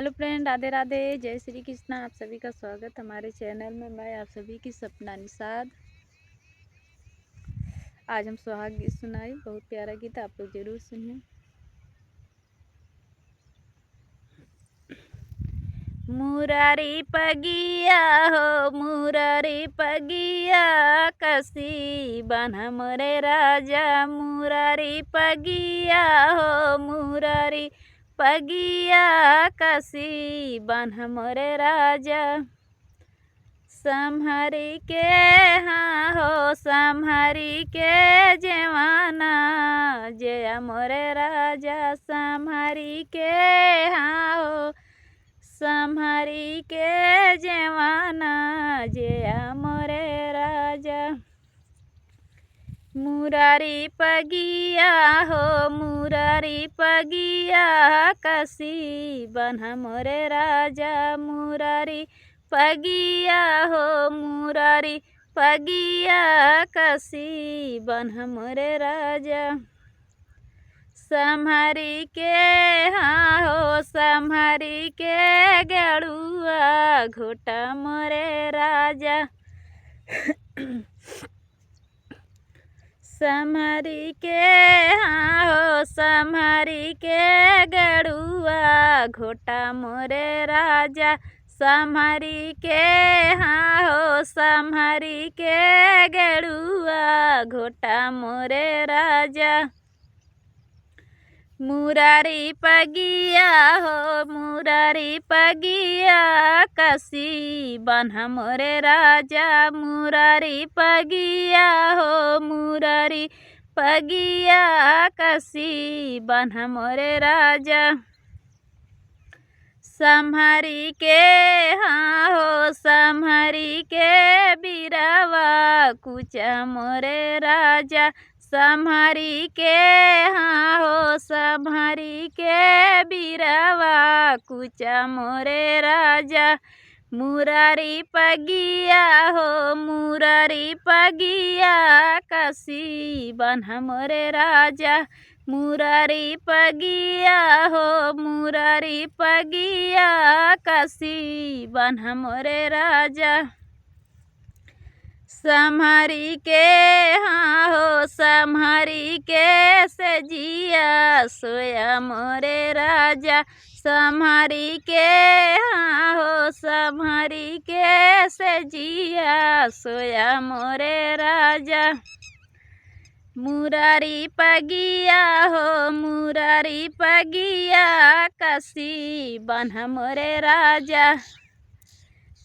Hello friend, Radhe Radhe, जय श्री कृष्णा। आप सभी का स्वागत हमारे चैनल में। मैं आप सभी की सपना निषाद। आज हम सुहाग गीत सुनाए, बहुत प्यारा गीत, आप लोग जरूर सुनिए। मुरारी पगिया हो मुरारी पगिया, कसी बन्हा मोरे राजा। मुरारी पगिया हो मुरारी पगिया, कसी बन्हा मोरे राजा। सम्हारी के हाँ हो सम्हारी के जवाना, जया मोरे राजा। सम्हारी के हाँ हो सम्हारी के जवाना, जया मोरे राजा। मुरारी पगिया हो मुरारी पगिया, कसी बन्हा मोरे राजा। मुरारी पगिया हो मुरारी पगिया, कसी बन्हा मोरे राजा। सम्हारी के हाँ हो सम्हारी के गेड़ुआ, घोटा मोरे राजा। सम्हारी के हाँ हो सम्हारी के गेड़ुआ, घोटा मोरे राजा। सम्हारी के हाँ हो सम्हारी के गेड़ुआ, घोटा मोरे राजा। मुरारी पगिया हो मुरारी पगिया, कसी बन्हा मोरे राजा। मुरारी पगिया हो मुरारी पगिया, कसी बन्हा मोरे राजा। सम्हारी के हाँ हो सम्हारी के बिरवा, कुचा मोरे राजा। सम्हारी के हाँ हो सम्हारी के बिरवा, कुचा मोरे राजा। मुरारी पगिया हो मुरारी पगिया, कसी बन्हा मोरे राजा। मुरारी पगिया हो मुरारी पगिया, कसी बन्हा मोरे राजा। सम्हारी के हाँ हो सम्हारी के सजिया, सोया मोरे राजा। सम्हारी के हाँ हो सम्हारी के सजिया, सोया मोरे राजा। मुरारी पगिया हो मुरारी पगिया, कसी बन्हा मोरे राजा।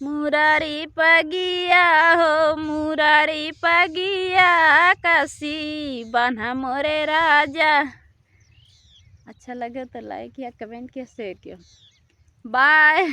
मुरारी पगिया हो मुरारी पगिया, कसी बन्हा मोरे राजा। अच्छा लगे तो लाइक या कमेंट या शेयर किया। बाय।